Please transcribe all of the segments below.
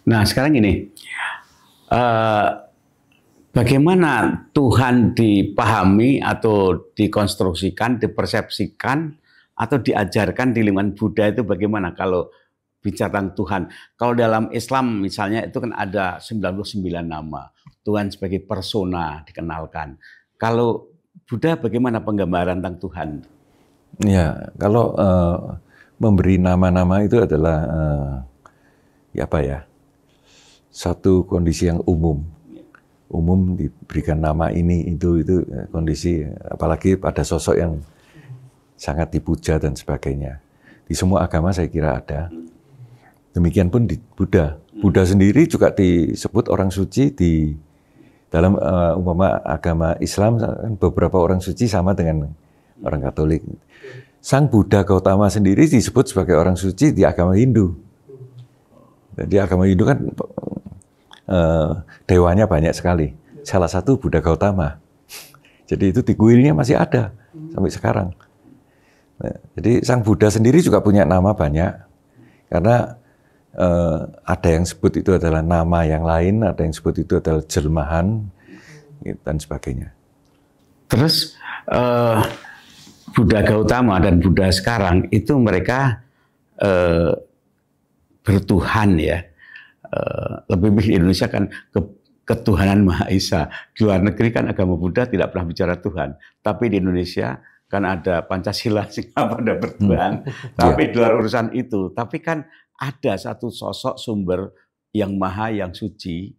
Nah, sekarang ini, bagaimana Tuhan dipahami atau dikonstruksikan, dipersepsikan, atau diajarkan di lingkungan Buddha itu bagaimana kalau bicara tentang Tuhan? Kalau dalam Islam misalnya itu kan ada 99 nama. Tuhan sebagai persona dikenalkan. Kalau Buddha bagaimana penggambaran tentang Tuhan? Ya, kalau memberi nama-nama itu adalah satu kondisi yang umum diberikan nama ini itu kondisi, apalagi pada sosok yang sangat dipuja dan sebagainya. Di semua agama saya kira ada. Demikian pun di Buddha. Buddha sendiri juga disebut orang suci di dalam umpama agama Islam, beberapa orang suci sama dengan orang Katolik. Sang Buddha Gautama sendiri disebut sebagai orang suci di agama Hindu. Di agama Hindu kan dewanya banyak sekali. Salah satu Buddha Gautama. Jadi itu di kuilnya masih ada sampai sekarang. Nah, jadi Sang Buddha sendiri juga punya nama banyak. Karena ada yang sebut itu adalah nama yang lain, ada yang sebut itu adalah jelmahan, dan sebagainya. Terus Buddha Gautama dan Buddha sekarang itu mereka bertuhan ya. Lebih di Indonesia kan ketuhanan Maha Esa. Di luar negeri kan agama Buddha tidak pernah bicara Tuhan. Tapi di Indonesia kan ada Pancasila sehingga pada bertuhan. Tapi di luar urusan itu. Tapi kan ada satu sosok sumber yang maha, yang suci.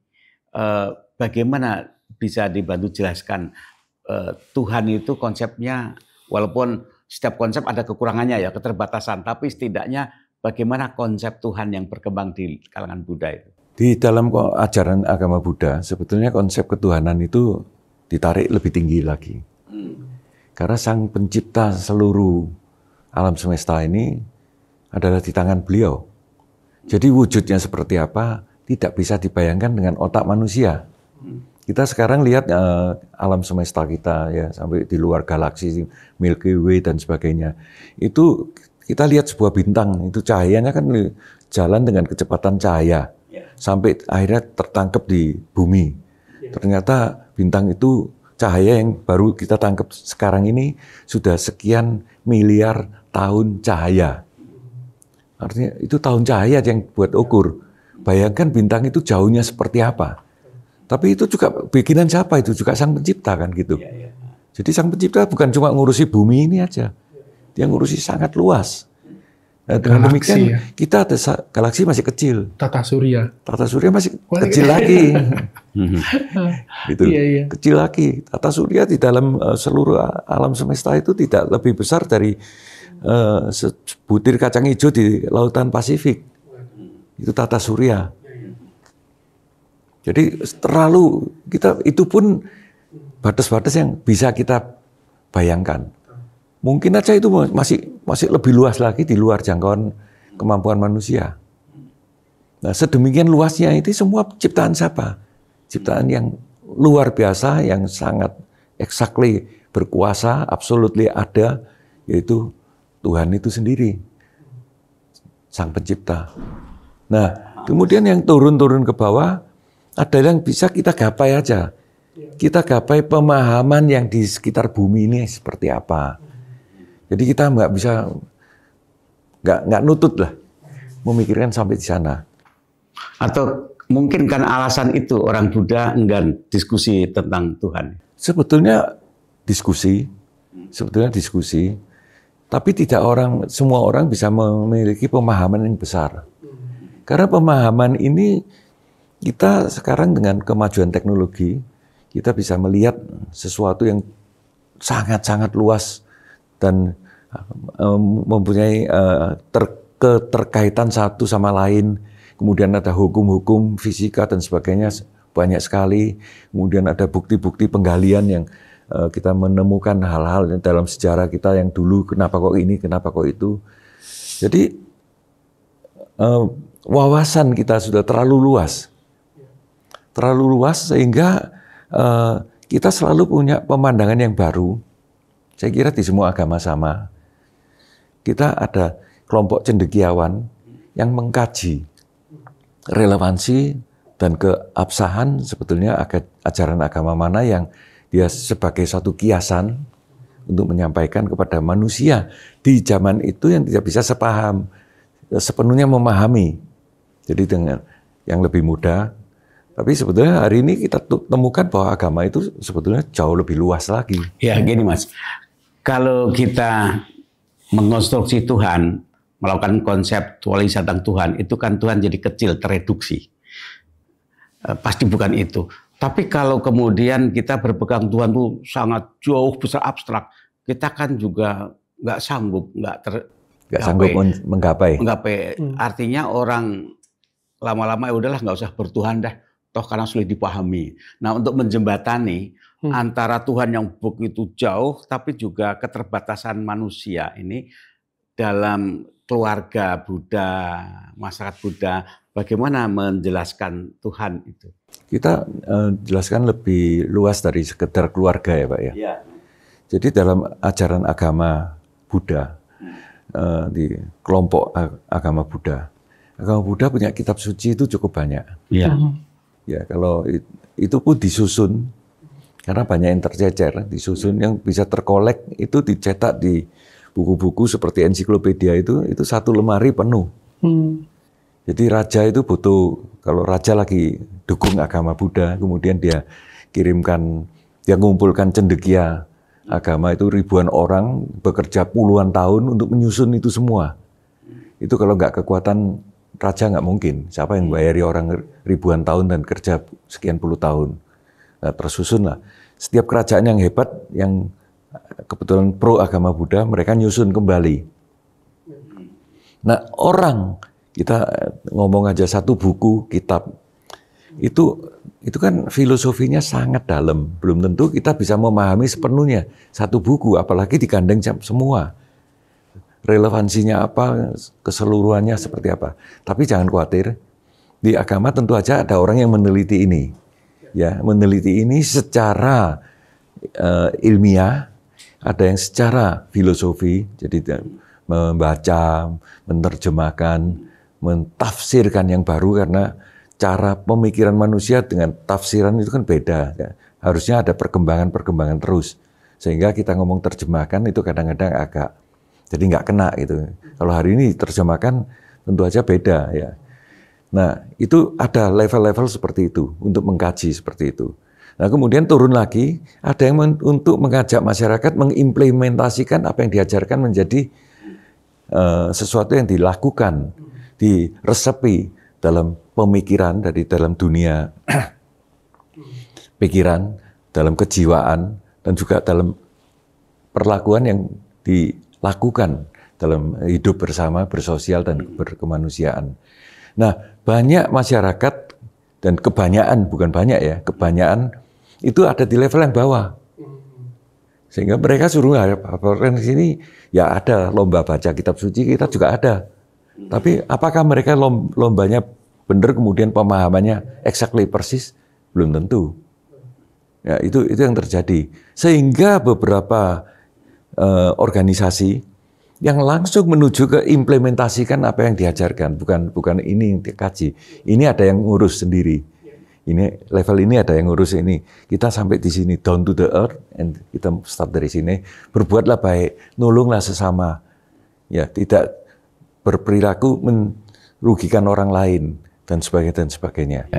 Bagaimana bisa dibantu jelaskan Tuhan itu konsepnya, walaupun setiap konsep ada kekurangannya ya, keterbatasan. Tapi setidaknya bagaimana konsep Tuhan yang berkembang di kalangan Buddha itu? Di dalam ajaran agama Buddha, sebetulnya konsep ketuhanan itu ditarik lebih tinggi lagi. Karena Sang Pencipta seluruh alam semesta ini adalah di tangan beliau. Jadi wujudnya seperti apa tidak bisa dibayangkan dengan otak manusia. Kita sekarang lihat alam semesta kita ya sampai di luar galaksi Milky Way dan sebagainya. Itu kita lihat sebuah bintang, itu cahayanya kan jalan dengan kecepatan cahaya sampai akhirnya tertangkap di bumi. Ternyata bintang itu cahaya yang baru kita tangkap sekarang ini sudah sekian miliar tahun cahaya. Artinya itu tahun cahaya yang buat ukur. Bayangkan bintang itu jauhnya seperti apa. Tapi itu juga bikinan siapa? Itu juga Sang Pencipta kan gitu. Jadi Sang Pencipta bukan cuma ngurusi bumi ini aja. Dia ngurusi sangat luas. Nah, dengan demikian kita ada galaksi masih kecil. Tata Surya masih kecil lagi. Gitu. Kecil lagi. Tata Surya di dalam seluruh alam semesta itu tidak lebih besar dari sebutir kacang hijau di lautan Pasifik. Itu Tata Surya. Jadi terlalu kita itu pun batas-batas yang bisa kita bayangkan. Mungkin aja itu masih lebih luas lagi di luar jangkauan kemampuan manusia. Nah, sedemikian luasnya itu semua ciptaan siapa? Ciptaan yang luar biasa, yang sangat exactly berkuasa, absolutely ada, yaitu Tuhan itu sendiri, Sang Pencipta. Nah, kemudian yang turun-turun ke bawah adalah yang bisa kita gapai aja. Kita gapai pemahaman yang di sekitar bumi ini seperti apa. Jadi kita nggak nutut lah memikirkan sampai di sana. Atau mungkin kan alasan itu orang Buddha enggan diskusi tentang Tuhan. Sebetulnya diskusi, tapi tidak semua orang bisa memiliki pemahaman yang besar. Karena pemahaman ini kita sekarang dengan kemajuan teknologi kita bisa melihat sesuatu yang sangat-sangat luas dan mempunyai keterkaitan satu sama lain. Kemudian ada hukum-hukum fisika dan sebagainya banyak sekali. Kemudian ada bukti-bukti penggalian yang kita menemukan hal-hal dalam sejarah kita yang dulu kenapa kok ini, kenapa kok itu. Jadi wawasan kita sudah terlalu luas sehingga kita selalu punya pemandangan yang baru. Saya kira di semua agama sama. Kita ada kelompok cendekiawan yang mengkaji relevansi dan keabsahan sebetulnya ajaran agama mana yang dia sebagai satu kiasan untuk menyampaikan kepada manusia di zaman itu yang tidak bisa sepaham, sepenuhnya memahami. Jadi dengan yang lebih mudah. Tapi sebetulnya hari ini kita temukan bahwa agama itu sebetulnya jauh lebih luas lagi. Ya gini Mas, kalau kita mengkonstruksi Tuhan, melakukan konseptualisasi tentang Tuhan, itu kan Tuhan jadi kecil, tereduksi. Pasti bukan itu. Tapi kalau kemudian kita berpegang Tuhan itu sangat jauh, besar, abstrak, kita kan juga nggak sanggup, nggak sanggup menggapai. Artinya orang lama-lama ya udahlah nggak usah bertuhan dah, toh karena sulit dipahami. Nah untuk menjembatani antara Tuhan yang begitu jauh, tapi juga keterbatasan manusia ini dalam keluarga Buddha, masyarakat Buddha, bagaimana menjelaskan Tuhan itu? Kita jelaskan lebih luas dari sekedar keluarga ya Pak ya. Ya. Jadi dalam ajaran agama Buddha, di kelompok agama Buddha punya kitab suci itu cukup banyak. Ya. Ya kalau itu pun disusun, karena banyak yang tercecer, disusun yang bisa terkolek itu dicetak di buku-buku seperti ensiklopedia itu satu lemari penuh. Jadi raja itu butuh, kalau raja lagi dukung agama Buddha, kemudian dia ngumpulkan cendekia agama itu ribuan orang bekerja puluhan tahun untuk menyusun itu semua. Itu kalau nggak kekuatan raja nggak mungkin. Siapa yang bayari orang ribuan tahun dan kerja sekian puluh tahun? Nah, tersusun lah. Setiap kerajaan yang hebat, yang kebetulan pro agama Buddha, mereka nyusun kembali. Nah orang, kita ngomong aja satu buku, kitab, itu kan filosofinya sangat dalam. Belum tentu kita bisa memahami sepenuhnya satu buku, apalagi digandeng semua. Relevansinya apa, keseluruhannya seperti apa. Tapi jangan khawatir, di agama tentu aja ada orang yang meneliti ini. Ya, meneliti ini secara ilmiah, ada yang secara filosofi, jadi membaca, menerjemahkan, mentafsirkan yang baru, karena cara pemikiran manusia dengan tafsiran itu kan beda. Ya. Harusnya ada perkembangan terus. Sehingga kita ngomong terjemahkan itu kadang-kadang agak jadi nggak kena gitu. Kalau hari ini terjemahkan tentu aja beda ya. Nah itu ada level-level seperti itu untuk mengkaji seperti itu. Nah kemudian turun lagi ada yang untuk mengajak masyarakat mengimplementasikan apa yang diajarkan menjadi sesuatu yang dilakukan, diresepi dalam pemikiran, dari dalam dunia pikiran, dalam kejiwaan, dan juga dalam perlakuan yang dilakukan dalam hidup bersama, bersosial, dan berkemanusiaan. Nah, banyak masyarakat, dan kebanyakan, bukan banyak ya, kebanyakan itu ada di level yang bawah. Sehingga mereka suruh laporan di sini, ya ada lomba baca kitab suci, kita juga ada. Tapi apakah mereka lombanya benar, kemudian pemahamannya exactly persis? Belum tentu. Ya, itu yang terjadi. Sehingga beberapa organisasi yang langsung menuju ke implementasikan apa yang diajarkan, bukan ini yang dikaji. Ini ada yang ngurus sendiri. Ini level ini ada yang ngurus ini. Kita sampai di sini down to the earth, and kita start dari sini. Berbuatlah baik, nolonglah sesama. Ya, tidak berperilaku merugikan orang lain dan sebagainya.